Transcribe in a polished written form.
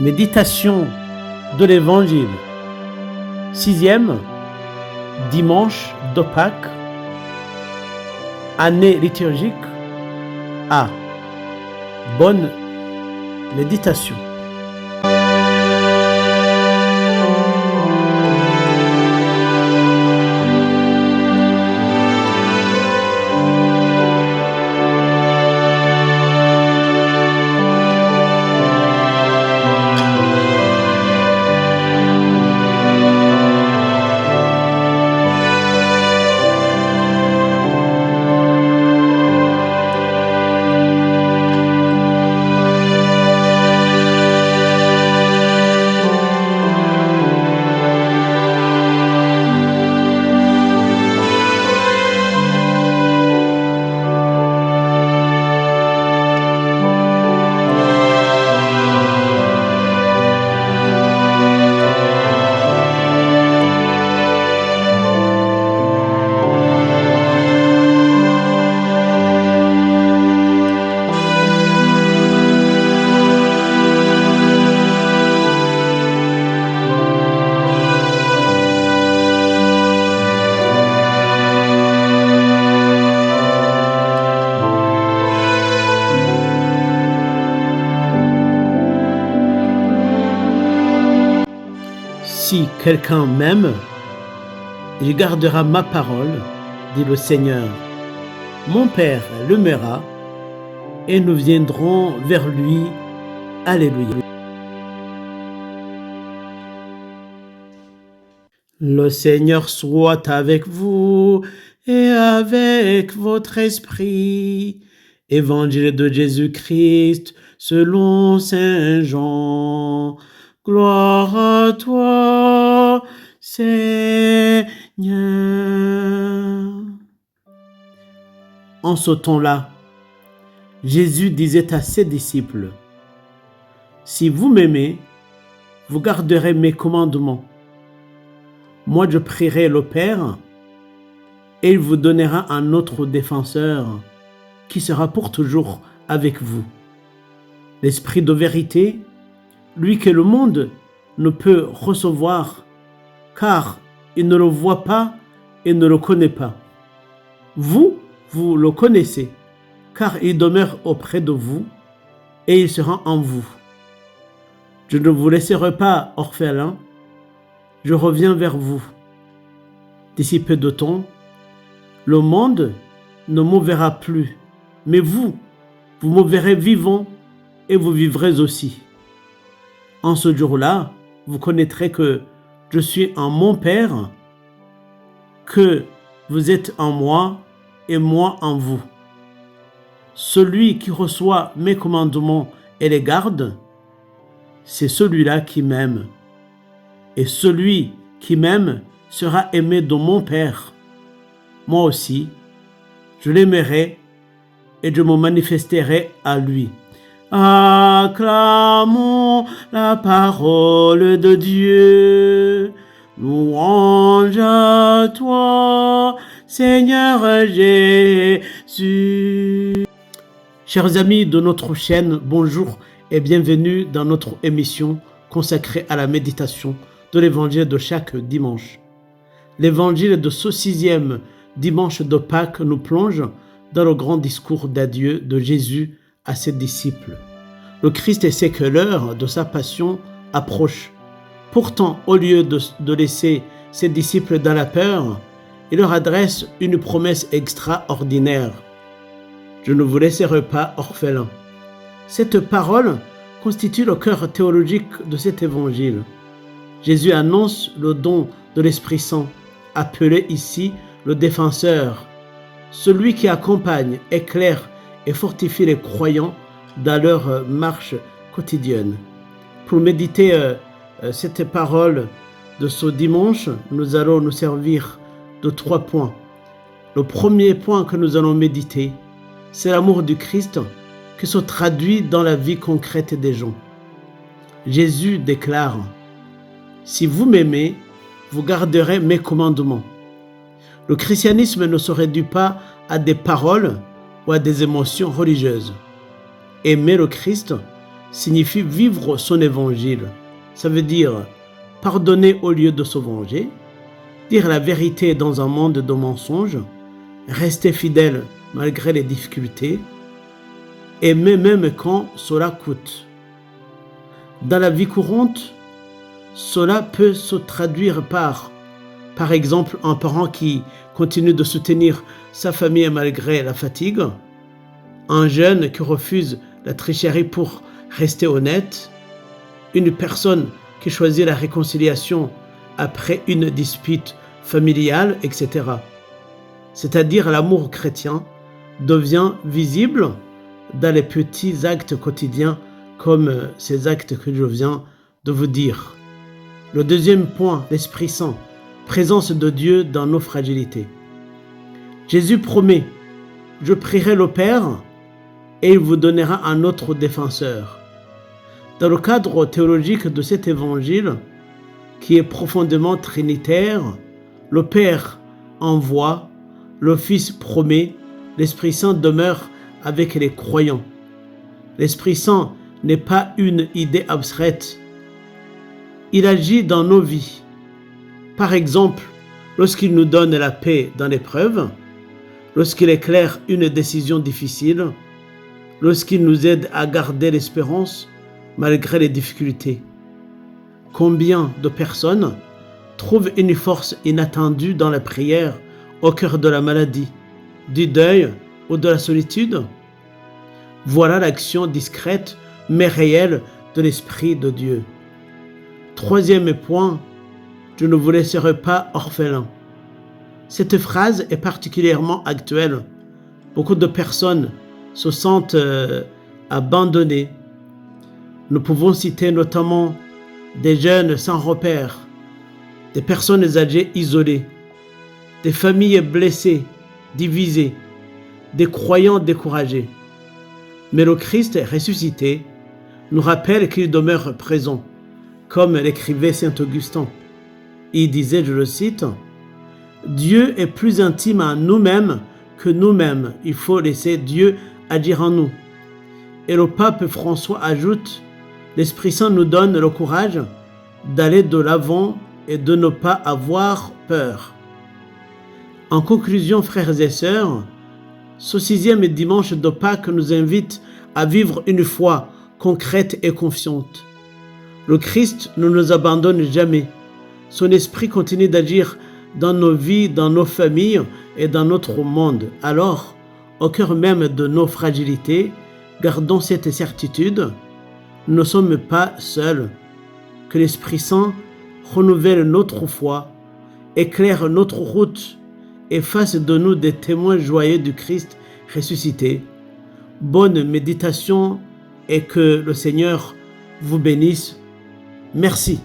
Méditation de l'Évangile. 6e dimanche de Pâques. Année liturgique A. Bonne méditation. Si quelqu'un m'aime, il gardera ma parole, dit le Seigneur. Mon Père l'aimera et nous viendrons vers lui. Alléluia. Le Seigneur soit avec vous et avec votre esprit. Évangile de Jésus-Christ selon saint Jean. Gloire à toi, Seigneur. En ce temps-là, Jésus disait à ses disciples, « Si vous m'aimez, vous garderez mes commandements. Moi, je prierai le Père, et il vous donnera un autre défenseur qui sera pour toujours avec vous. L'Esprit de vérité, lui que le monde ne peut recevoir, car il ne le voit pas et ne le connaît pas. Vous le connaissez, car il demeure auprès de vous et il sera en vous. Je ne vous laisserai pas orphelins, je reviens vers vous. D'ici peu de temps, le monde ne me verra plus, mais vous me verrez vivant et vous vivrez aussi. En ce jour-là, vous connaîtrez que je suis en mon Père, que vous êtes en moi et moi en vous. Celui qui reçoit mes commandements et les garde, c'est celui-là qui m'aime. Et celui qui m'aime sera aimé de mon Père. Moi aussi, je l'aimerai et je me manifesterai à lui. Acclamons la parole de Dieu. Louange à toi, Seigneur Jésus. Chers amis de notre chaîne, bonjour et bienvenue dans notre émission consacrée à la méditation de l'évangile de chaque dimanche. L'évangile de ce 6e dimanche de Pâques nous plonge dans le grand discours d'adieu de Jésus à ses disciples. Le Christ sait que l'heure de sa passion approche. Pourtant, au lieu de laisser ses disciples dans la peur, il leur adresse une promesse extraordinaire. « Je ne vous laisserai pas orphelins ». Cette parole constitue le cœur théologique de cet évangile. Jésus annonce le don de l'Esprit Saint, appelé ici le défenseur, celui qui accompagne, éclaire et fortifie les croyants dans leur marche quotidienne. Pour méditer cette parole de ce dimanche, nous allons nous servir de 3 points. Le premier point que nous allons méditer, c'est l'amour du Christ qui se traduit dans la vie concrète des gens. Jésus déclare, « Si vous m'aimez, vous garderez mes commandements. » Le christianisme ne se réduit pas à des paroles ou à des émotions religieuses. Aimer le Christ signifie vivre son évangile. Ça veut dire pardonner au lieu de se venger, dire la vérité dans un monde de mensonges, rester fidèle malgré les difficultés, aimer même quand cela coûte. Dans la vie courante, cela peut se traduire par exemple, un parent qui continue de soutenir sa famille malgré la fatigue, un jeune qui refuse la tricherie pour rester honnête, une personne qui choisit la réconciliation après une dispute familiale, etc. C'est-à-dire l'amour chrétien devient visible dans les petits actes quotidiens comme ces actes que je viens de vous dire. Le deuxième point, l'Esprit Saint, présence de Dieu dans nos fragilités. Jésus promet, je prierai le Père et il vous donnera un autre défenseur. Dans le cadre théologique de cet évangile, qui est profondément trinitaire, le Père envoie, le Fils promet, l'Esprit Saint demeure avec les croyants. L'Esprit Saint n'est pas une idée abstraite. Il agit dans nos vies. Par exemple, lorsqu'il nous donne la paix dans l'épreuve, lorsqu'il éclaire une décision difficile, lorsqu'il nous aide à garder l'espérance malgré les difficultés. Combien de personnes trouvent une force inattendue dans la prière au cœur de la maladie, du deuil ou de la solitude? Voilà l'action discrète mais réelle de l'Esprit de Dieu. Troisième point, je ne vous laisserai pas orphelin. Cette phrase est particulièrement actuelle. Beaucoup de personnes se sentent abandonnées. Nous pouvons citer notamment des jeunes sans repère, des personnes âgées isolées, des familles blessées, divisées, des croyants découragés. Mais le Christ ressuscité nous rappelle qu'il demeure présent, comme l'écrivait saint Augustin. Il disait, je le cite, « Dieu est plus intime à nous-mêmes que nous-mêmes. Il faut laisser Dieu agir en nous. » Et le pape François ajoute, « L'Esprit Saint nous donne le courage d'aller de l'avant et de ne pas avoir peur. » En conclusion, frères et sœurs, ce 6e dimanche de Pâques nous invite à vivre une foi concrète et confiante. Le Christ ne nous abandonne jamais. Son esprit continue d'agir dans nos vies, dans nos familles et dans notre monde. Alors, au cœur même de nos fragilités, gardons cette certitude, nous ne sommes pas seuls. Que l'Esprit Saint renouvelle notre foi, éclaire notre route et fasse de nous des témoins joyeux du Christ ressuscité. Bonne méditation et que le Seigneur vous bénisse. Merci.